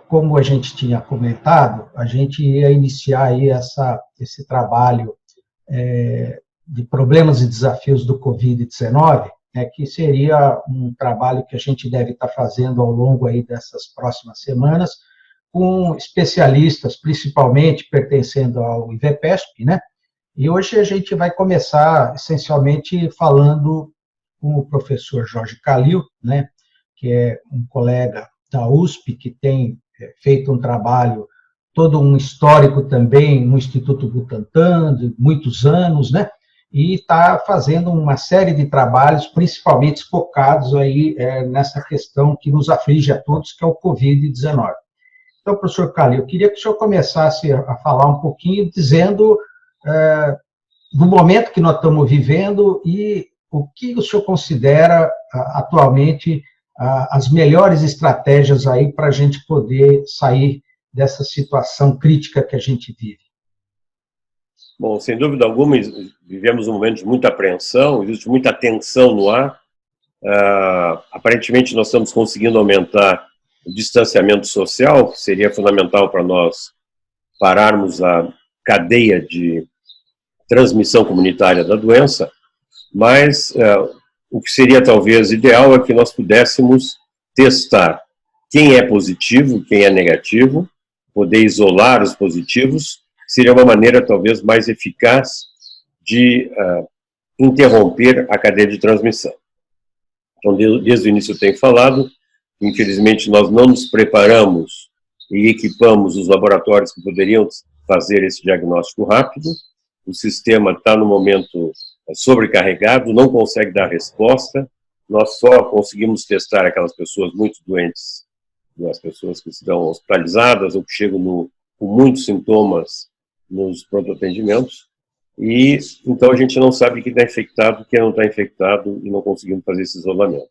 Como a gente tinha comentado, a gente ia iniciar aí esse trabalho de problemas e desafios do Covid-19, né, que seria um trabalho que a gente deve estar fazendo ao longo aí dessas próximas semanas, com especialistas, principalmente pertencendo ao IVEPESP, né? E hoje a gente vai começar, essencialmente, falando com o professor Jorge Calil, né, que é um colega da USP, que tem feito um trabalho, todo um histórico também no Instituto Butantan, de muitos anos, né, e está fazendo uma série de trabalhos, principalmente focados aí nessa questão que nos aflige a todos, que é o Covid-19. Então, professor Calil, eu queria que o senhor começasse a falar um pouquinho, dizendo do momento que nós estamos vivendo e o que o senhor considera atualmente as melhores estratégias aí para a gente poder sair dessa situação crítica que a gente vive. Bom, sem dúvida alguma, vivemos um momento de muita apreensão, existe muita tensão no ar. Aparentemente, nós estamos conseguindo aumentar o distanciamento social, que seria fundamental para nós pararmos a cadeia de transmissão comunitária da doença, mas o que seria talvez ideal é que nós pudéssemos testar quem é positivo, quem é negativo, poder isolar os positivos, seria uma maneira talvez mais eficaz de interromper a cadeia de transmissão. Então, desde o início eu tenho falado, infelizmente nós não nos preparamos e equipamos os laboratórios que poderiam fazer esse diagnóstico rápido, o sistema está no momento sobrecarregado, não consegue dar resposta, nós só conseguimos testar aquelas pessoas muito doentes, as pessoas que estão hospitalizadas ou que chegam com muitos sintomas nos pronto-atendimentos, e então a gente não sabe quem está infectado, quem não está infectado, e não conseguimos fazer esse isolamento.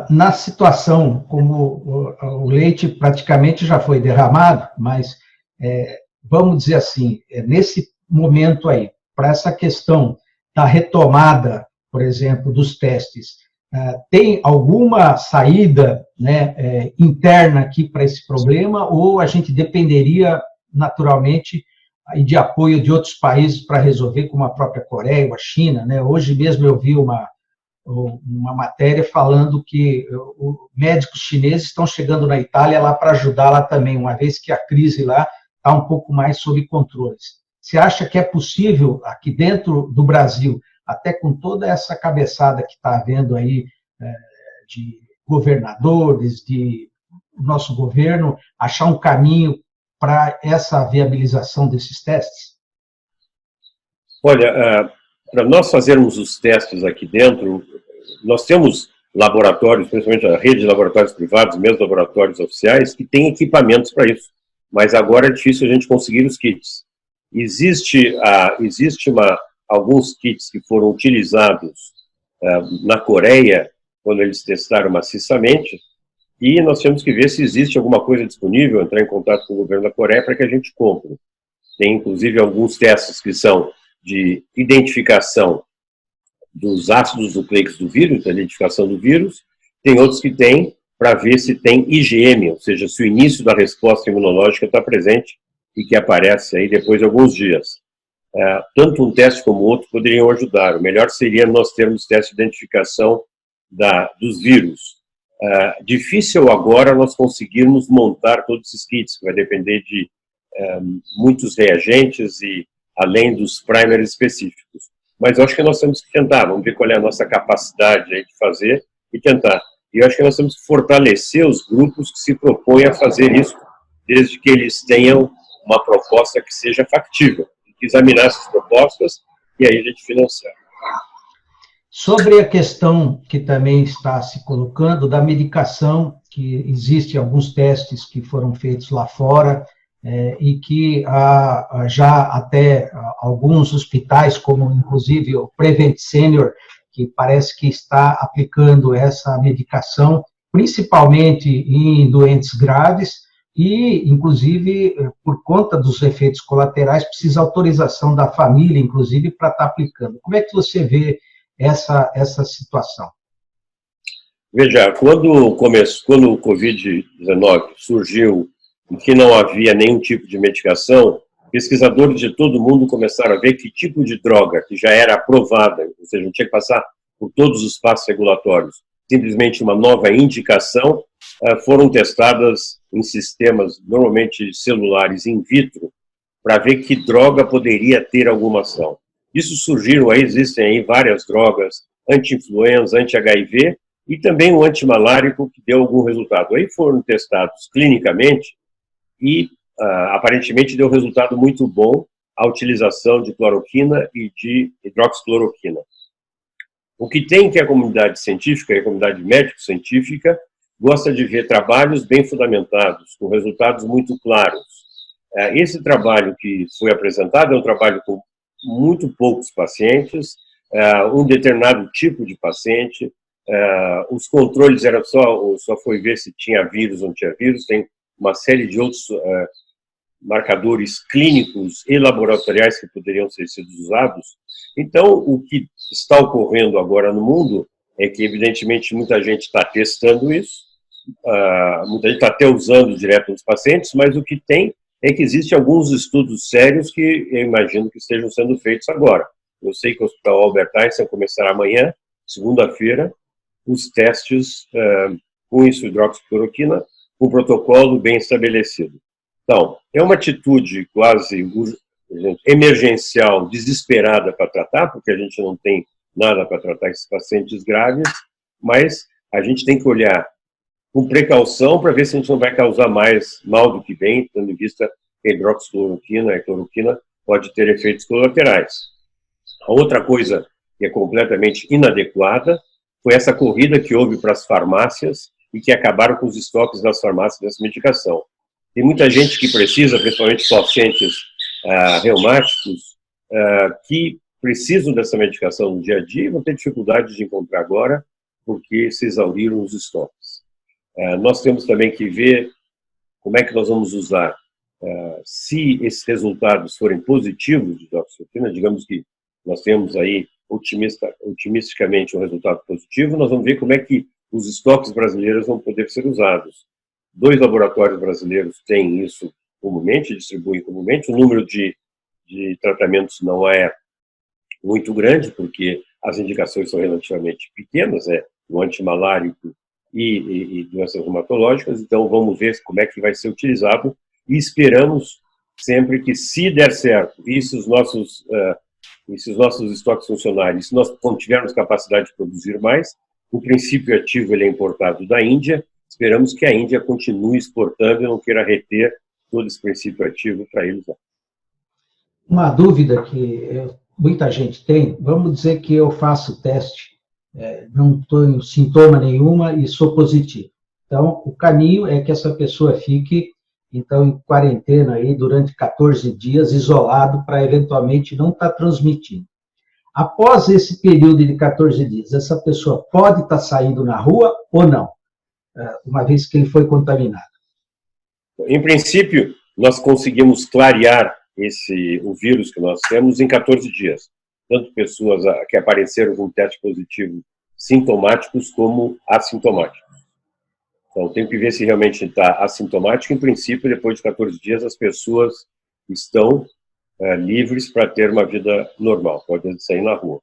Na situação, como o leite praticamente já foi derramado, mas vamos dizer assim, nesse momento aí, para essa questão da retomada, por exemplo, dos testes, tem alguma saída, né, interna aqui para esse problema, ou a gente dependeria naturalmente de apoio de outros países para resolver, como a própria Coreia ou a China, né? Hoje mesmo eu vi uma matéria falando que médicos chineses estão chegando na Itália lá para ajudar lá também, uma vez que a crise lá está um pouco mais sob controle. Você acha que é possível, aqui dentro do Brasil, até com toda essa cabeçada que está havendo aí de governadores, de nosso governo, achar um caminho para essa viabilização desses testes? Olha, para nós fazermos os testes aqui dentro, nós temos laboratórios, principalmente a rede de laboratórios privados, mesmo laboratórios oficiais, que têm equipamentos para isso. Mas agora é difícil a gente conseguir os kits. Existe alguns kits que foram utilizados na Coreia, quando eles testaram maciçamente, e nós temos que ver se existe alguma coisa disponível, entrar em contato com o governo da Coreia para que a gente compre. Tem, inclusive, alguns testes que são de identificação dos ácidos nucleicos do vírus, da identificação do vírus, tem outros que tem para ver se tem IgM, ou seja, se o início da resposta imunológica está presente e que aparece aí depois de alguns dias. Tanto um teste como outro poderiam ajudar. O melhor seria nós termos teste de identificação dos vírus. Difícil agora nós conseguirmos montar todos esses kits, que vai depender de muitos reagentes e além dos primers específicos. Mas eu acho que nós temos que tentar, vamos ver qual é a nossa capacidade aí de fazer e tentar. E eu acho que nós temos que fortalecer os grupos que se propõem a fazer isso, desde que eles tenham uma proposta que seja factível. Tem que examinar essas propostas e aí a gente financiar. Sobre a questão que também está se colocando da medicação, que existem alguns testes que foram feitos lá fora, e que já até alguns hospitais, como inclusive o Prevent Senior, que parece que está aplicando essa medicação, principalmente em doentes graves, e, inclusive, por conta dos efeitos colaterais, precisa autorização da família, inclusive, para estar aplicando. Como é que você vê essa situação? Veja, quando o Covid-19 surgiu e que não havia nenhum tipo de medicação, pesquisadores de todo mundo começaram a ver que tipo de droga que já era aprovada, ou seja, não tinha que passar por todos os passos regulatórios, simplesmente uma nova indicação, foram testadas em sistemas normalmente celulares in vitro para ver que droga poderia ter alguma ação. Isso surgiram aí, existem aí várias drogas anti-influenza, anti-HIV e também o antimalárico que deu algum resultado. Aí foram testados clinicamente e aparentemente deu resultado muito bom a utilização de cloroquina e de hidroxicloroquina. O que tem que a comunidade científica e a comunidade médico-científica gosta de ver trabalhos bem fundamentados, com resultados muito claros. Esse trabalho que foi apresentado é um trabalho com muito poucos pacientes, um determinado tipo de paciente, os controles era só foi ver se tinha vírus ou não tinha vírus, tem uma série de outros marcadores clínicos e laboratoriais que poderiam ser sido usados. Então, o que está ocorrendo agora no mundo é que, evidentemente, muita gente está testando isso, muita gente está até usando direto nos pacientes, mas o que tem é que existem alguns estudos sérios que eu imagino que estejam sendo feitos agora. Eu sei que o Hospital Albert Einstein começará amanhã, segunda-feira, os testes com isso, hidroxicloroquina, com um protocolo bem estabelecido. Então, é uma atitude quase emergencial, desesperada para tratar, porque a gente não tem nada para tratar esses pacientes graves, mas a gente tem que olhar com precaução para ver se a gente não vai causar mais mal do que bem, tendo em vista que a hidroxicloroquina e a cloroquina pode ter efeitos colaterais. A outra coisa que é completamente inadequada foi essa corrida que houve para as farmácias e que acabaram com os estoques das farmácias dessa medicação. Tem muita gente que precisa, principalmente pacientes reumáticos, que precisam dessa medicação no dia a dia e vão ter dificuldade de encontrar agora porque se exauriram os estoques. Nós temos também que ver como é que nós vamos usar. Se esses resultados forem positivos de hidroxicloroquina, digamos que nós temos aí otimisticamente um resultado positivo, nós vamos ver como é que os estoques brasileiros vão poder ser usados. 2 laboratórios brasileiros têm isso comumente, distribuem comumente, o número de tratamentos não é muito grande, porque as indicações são relativamente pequenas, o antimalárico e doenças reumatológicas, então vamos ver como é que vai ser utilizado e esperamos sempre que, se der certo, e se os nossos estoques funcionarem, se nós não tivermos capacidade de produzir mais, o princípio ativo ele é importado da Índia, esperamos que a Índia continue exportando e não queira reter todo esse princípio ativo para eles. Uma dúvida que muita gente tem, vamos dizer que eu faço teste, não tenho sintoma nenhuma e sou positivo. Então, o caminho é que essa pessoa fique, então, em quarentena aí durante 14 dias, isolado, para eventualmente não estar transmitindo. Após esse período de 14 dias, essa pessoa pode estar saindo na rua ou não, uma vez que ele foi contaminado? Em princípio, nós conseguimos clarear o vírus que nós temos em 14 dias. Tanto pessoas que apareceram com teste positivo sintomáticos como assintomáticos. Então, tem que ver se realmente está assintomático. Em princípio, depois de 14 dias, as pessoas estão livres para ter uma vida normal, podem sair na rua.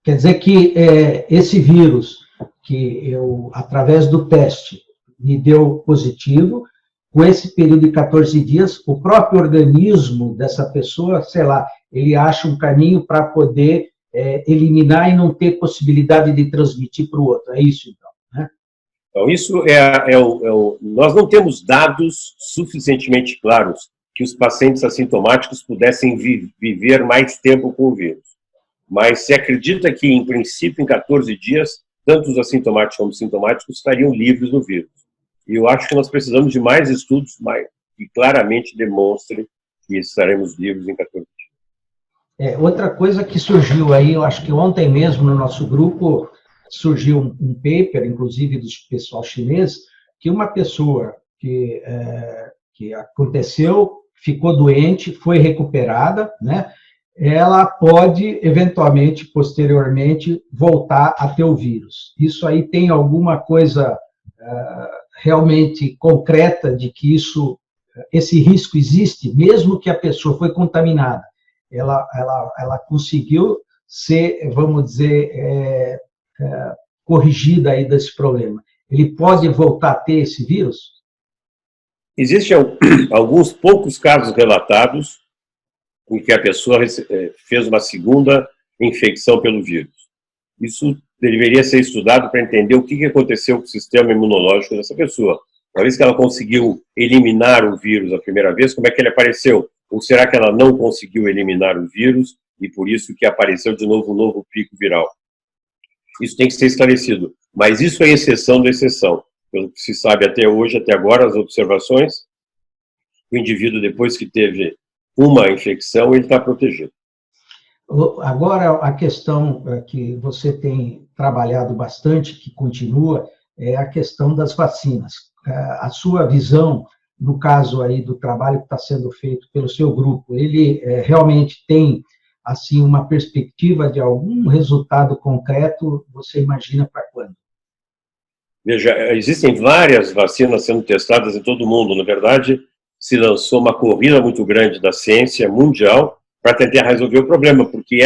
Quer dizer que esse vírus, que eu, através do teste, me deu positivo, com esse período de 14 dias, o próprio organismo dessa pessoa, sei lá, ele acha um caminho para poder eliminar e não ter possibilidade de transmitir para o outro. É isso, então, né? Então, isso nós não temos dados suficientemente claros que os pacientes assintomáticos pudessem viver mais tempo com o vírus. Mas se acredita que, em princípio, em 14 dias, tanto os assintomáticos como os sintomáticos estariam livres do vírus. E eu acho que nós precisamos de mais estudos que claramente demonstrem que estaremos livres em 14 dias. Outra coisa que surgiu aí, eu acho que ontem mesmo no nosso grupo, surgiu um paper, inclusive do pessoal chinês, que uma pessoa que aconteceu, ficou doente, foi recuperada, né? ela pode, eventualmente, posteriormente, voltar a ter o vírus. Isso aí tem alguma coisa realmente concreta de que esse risco existe, mesmo que a pessoa foi contaminada, ela conseguiu ser, vamos dizer, corrigida aí desse problema. Ele pode voltar a ter esse vírus? Existem alguns poucos casos relatados em que a pessoa fez uma segunda infecção pelo vírus. Isso deveria ser estudado para entender o que aconteceu com o sistema imunológico dessa pessoa. Uma vez que ela conseguiu eliminar o vírus a primeira vez, como é que ele apareceu? Ou será que ela não conseguiu eliminar o vírus e por isso que apareceu de novo um novo pico viral? Isso tem que ser esclarecido. Mas isso é exceção da exceção. Pelo que se sabe até hoje, até agora, as observações, o indivíduo, depois que teve uma infecção, ele está protegido. Agora, a questão que você tem trabalhado bastante, que continua, é a questão das vacinas. A sua visão, no caso aí do trabalho que está sendo feito pelo seu grupo, ele realmente tem assim uma perspectiva de algum resultado concreto? Você imagina para quando? Veja, existem várias vacinas sendo testadas em todo o mundo. Na verdade, se lançou uma corrida muito grande da ciência mundial para tentar resolver o problema, porque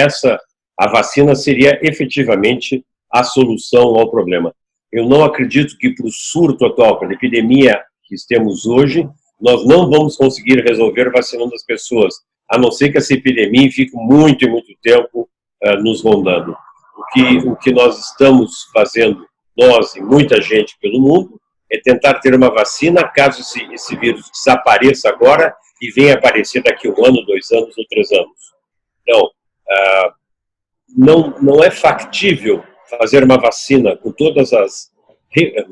a vacina seria efetivamente a solução ao problema. Eu não acredito que para o surto atual, para a epidemia que temos hoje, nós não vamos conseguir resolver vacinando as pessoas, a não ser que essa epidemia fique muito e muito tempo nos rondando. O que nós estamos fazendo, nós e muita gente pelo mundo, é tentar ter uma vacina caso esse vírus desapareça agora e venha aparecer daqui a 1 ano, 2 anos ou 3 anos. Então, não é factível fazer uma vacina com todas as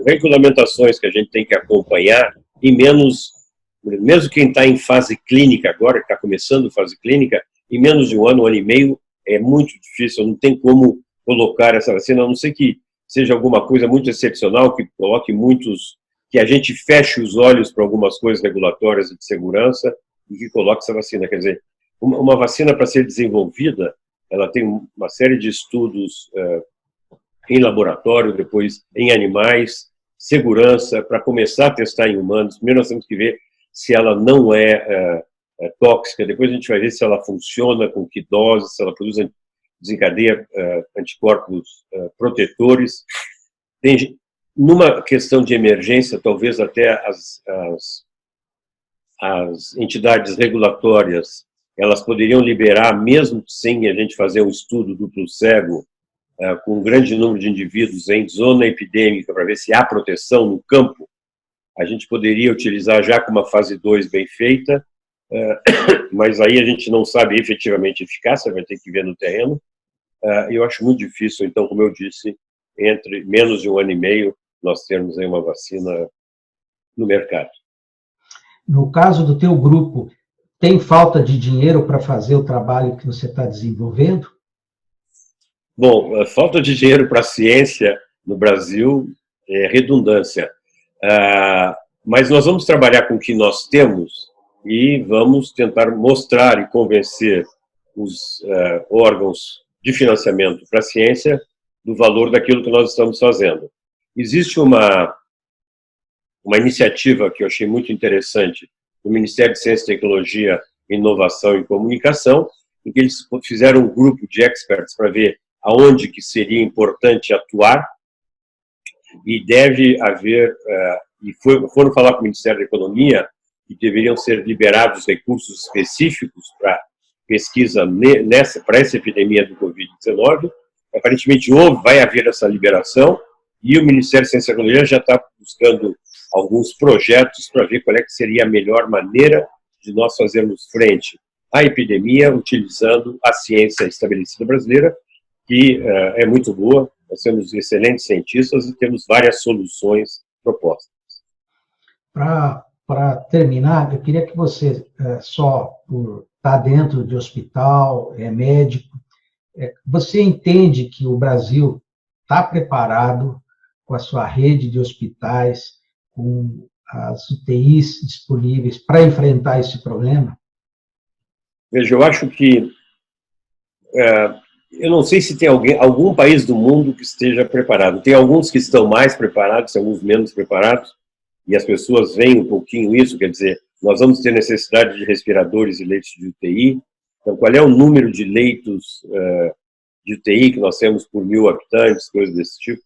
regulamentações que a gente tem que acompanhar, e mesmo quem está em fase clínica agora, que está começando fase clínica, em menos de 1 ano, 1 ano e meio, é muito difícil, não tem como colocar essa vacina, a não ser que seja alguma coisa muito excepcional, que coloque que a gente feche os olhos para algumas coisas regulatórias e de segurança e que coloque essa vacina. Quer dizer, uma vacina para ser desenvolvida, ela tem uma série de estudos em laboratório, depois em animais, segurança, para começar a testar em humanos. Primeiro nós temos que ver se ela não é tóxica, depois a gente vai ver se ela funciona, com que dose, se ela desencadeia anticorpos protetores. Numa questão de emergência, talvez até as entidades regulatórias, elas poderiam liberar, mesmo sem a gente fazer um estudo duplo cego, com um grande número de indivíduos em zona epidêmica, para ver se há proteção no campo, a gente poderia utilizar já com uma fase 2 bem feita, mas aí a gente não sabe efetivamente a eficácia, vai ter que ver no terreno. Eu acho muito difícil, então, como eu disse, entre menos de 1 ano e meio, nós termos aí uma vacina no mercado. No caso do teu grupo, tem falta de dinheiro para fazer o trabalho que você está desenvolvendo? Bom, a falta de dinheiro para a ciência no Brasil é redundância. Mas nós vamos trabalhar com o que nós temos e vamos tentar mostrar e convencer os órgãos de financiamento para a ciência do valor daquilo que nós estamos fazendo. Existe uma iniciativa que eu achei muito interessante do Ministério de Ciência, Tecnologia, Inovação e Comunicação, em que eles fizeram um grupo de experts para ver aonde que seria importante atuar, e deve haver, e foram falar com o Ministério da Economia, que deveriam ser liberados recursos específicos para pesquisa para essa epidemia do Covid-19. Aparentemente vai haver essa liberação, e o Ministério da Ciência e Tecnologia já está buscando alguns projetos para ver qual é que seria a melhor maneira de nós fazermos frente à epidemia utilizando a ciência estabelecida brasileira, que é muito boa. Nós temos excelentes cientistas e temos várias soluções propostas. Para terminar, eu queria que você, só por estar dentro de hospital, é médico, você entende que o Brasil está preparado com a sua rede de hospitais, com as UTIs disponíveis para enfrentar esse problema? Veja, eu acho que eu não sei se tem algum país do mundo que esteja preparado. Tem alguns que estão mais preparados, alguns menos preparados, e as pessoas veem um pouquinho isso, quer dizer, nós vamos ter necessidade de respiradores e leitos de UTI. Então, qual é o número de leitos de UTI que nós temos por 1000 habitantes, coisas desse tipo?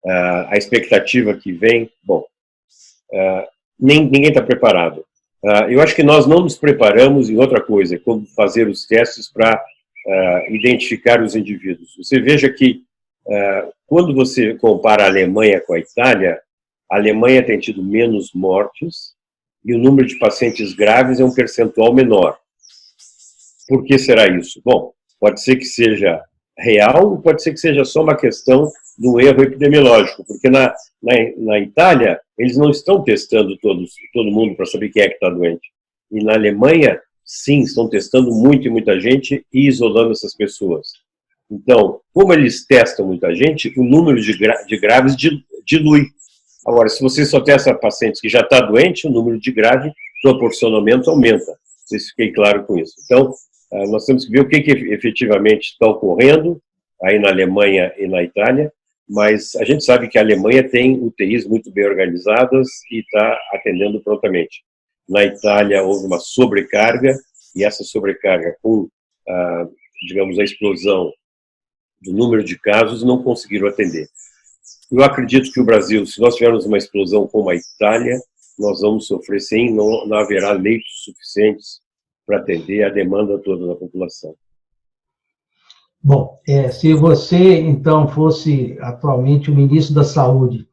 A expectativa que vem, bom, ninguém está preparado. Eu acho que nós não nos preparamos em outra coisa, como fazer os testes para identificar os indivíduos. Você veja que, quando você compara a Alemanha com a Itália tem tido menos mortes e o número de pacientes graves é um percentual menor. Por que será isso? Bom, pode ser que seja real, pode ser que seja só uma questão do erro epidemiológico, porque na Itália eles não estão testando todo mundo para saber quem é que está doente. E na Alemanha, sim, estão testando muita gente e isolando essas pessoas. Então, como eles testam muita gente, o número de graves dilui. Agora, se você só testa pacientes que já está doente, o número de grave proporcionalmente aumenta. Não sei se fiquei claro com isso. Então, nós temos que ver o que efetivamente está ocorrendo aí na Alemanha e na Itália, mas a gente sabe que a Alemanha tem UTIs muito bem organizadas e está atendendo prontamente. Na Itália houve uma sobrecarga, e essa sobrecarga com, digamos, a explosão do número de casos, não conseguiram atender. Eu acredito que o Brasil, se nós tivermos uma explosão como a Itália, nós vamos sofrer sim, não haverá leitos suficientes para atender a demanda toda da população. Bom, se você, então, fosse atualmente o ministro da Saúde,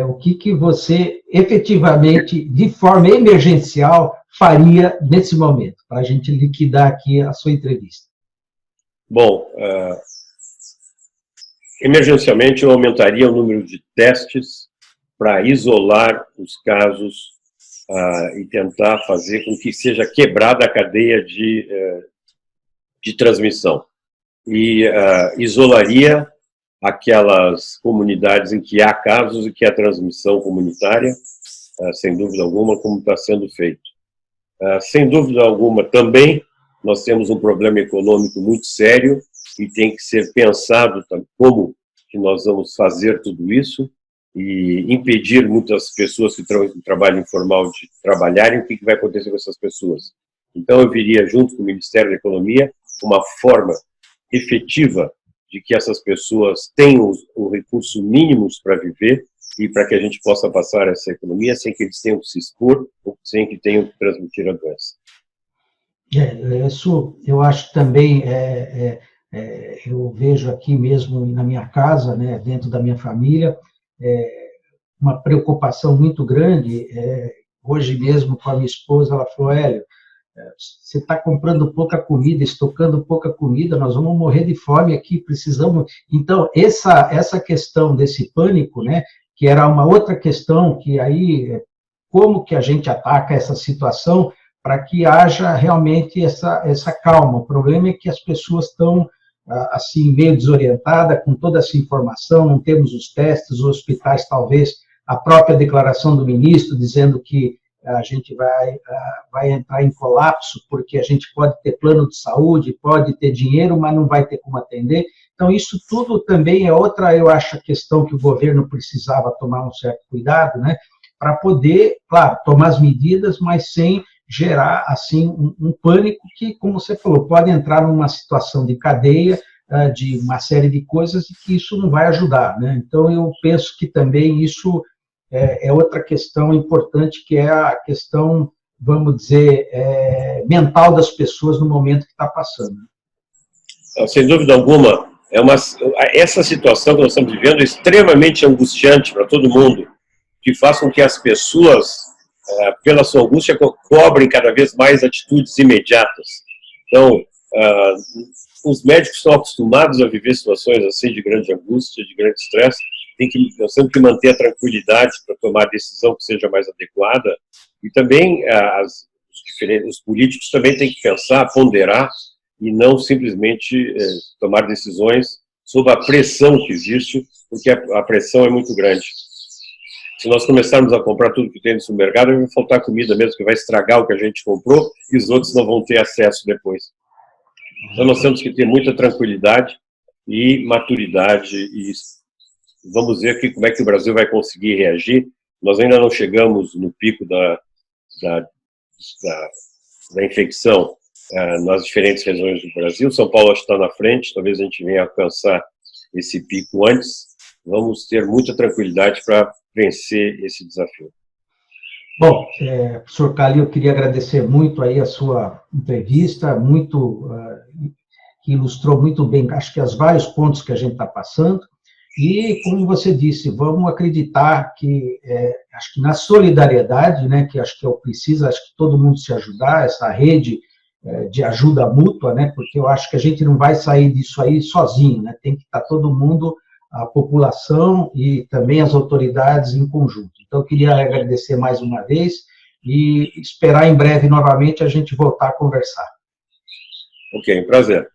o que você efetivamente, de forma emergencial, faria nesse momento, para a gente liquidar aqui a sua entrevista? Bom, emergencialmente eu aumentaria o número de testes para isolar os casos e tentar fazer com que seja quebrada a cadeia de transmissão. E isolaria aquelas comunidades em que há casos e que há transmissão comunitária, sem dúvida alguma, como está sendo feito. Sem dúvida alguma, também, nós temos um problema econômico muito sério e tem que ser pensado como que nós vamos fazer tudo isso e impedir muitas pessoas que trabalham informal de trabalharem. O que vai acontecer com essas pessoas? Então, eu viria, junto com o Ministério da Economia, uma forma efetiva de que essas pessoas tenham o recurso mínimos para viver e para que a gente possa passar essa economia sem que eles tenham que se expor ou sem que tenham que transmitir a doença. Isso eu acho também, eu vejo aqui mesmo na minha casa, né, dentro da minha família, uma preocupação muito grande. Hoje mesmo com a minha esposa, ela falou: Hélio, você está comprando pouca comida, estocando pouca comida, nós vamos morrer de fome aqui, precisamos... Então, essa questão desse pânico, né, que era uma outra questão, que aí, como que a gente ataca essa situação para que haja realmente essa calma. O problema é que as pessoas estão, assim, meio desorientadas com toda essa informação, não temos os testes, os hospitais, talvez, a própria declaração do ministro dizendo que a gente vai entrar em colapso, porque a gente pode ter plano de saúde, pode ter dinheiro, mas não vai ter como atender. Então, isso tudo também é outra, eu acho, questão que o governo precisava tomar um certo cuidado, né, para poder, claro, tomar as medidas, mas sem gerar, assim, um pânico que, como você falou, pode entrar numa situação de cadeia, de uma série de coisas, e que isso não vai ajudar, né? Então, eu penso que também isso é outra questão importante, que é a questão, vamos dizer, mental das pessoas no momento que está passando. Sem dúvida alguma, essa situação que nós estamos vivendo é extremamente angustiante para todo mundo, que faz com que as pessoas, pela sua angústia, cobrem cada vez mais atitudes imediatas. Então, os médicos estão acostumados a viver situações assim de grande angústia, de grande estresse. Nós temos que manter a tranquilidade para tomar a decisão que seja mais adequada. E também os políticos também têm que pensar, ponderar, e não simplesmente tomar decisões sob a pressão que existe, porque a pressão é muito grande. Se nós começarmos a comprar tudo que tem no supermercado, vai faltar comida mesmo, que vai estragar o que a gente comprou, e os outros não vão ter acesso depois. Então, nós temos que ter muita tranquilidade e maturidade e vamos ver como é que o Brasil vai conseguir reagir. Nós ainda não chegamos no pico da infecção nas diferentes regiões do Brasil. São Paulo está na frente, talvez a gente venha alcançar esse pico antes. Vamos ter muita tranquilidade para vencer esse desafio. Bom, professor Calil, eu queria agradecer muito aí a sua entrevista, que ilustrou muito bem, acho que os vários pontos que a gente está passando, e, como você disse, vamos acreditar que, acho que na solidariedade, né, que acho que é o preciso, acho que todo mundo se ajudar, essa rede de ajuda mútua, né, porque eu acho que a gente não vai sair disso aí sozinho, né, tem que estar todo mundo, a população e também as autoridades em conjunto. Então, eu queria agradecer mais uma vez e esperar em breve, novamente, a gente voltar a conversar. Ok, prazer.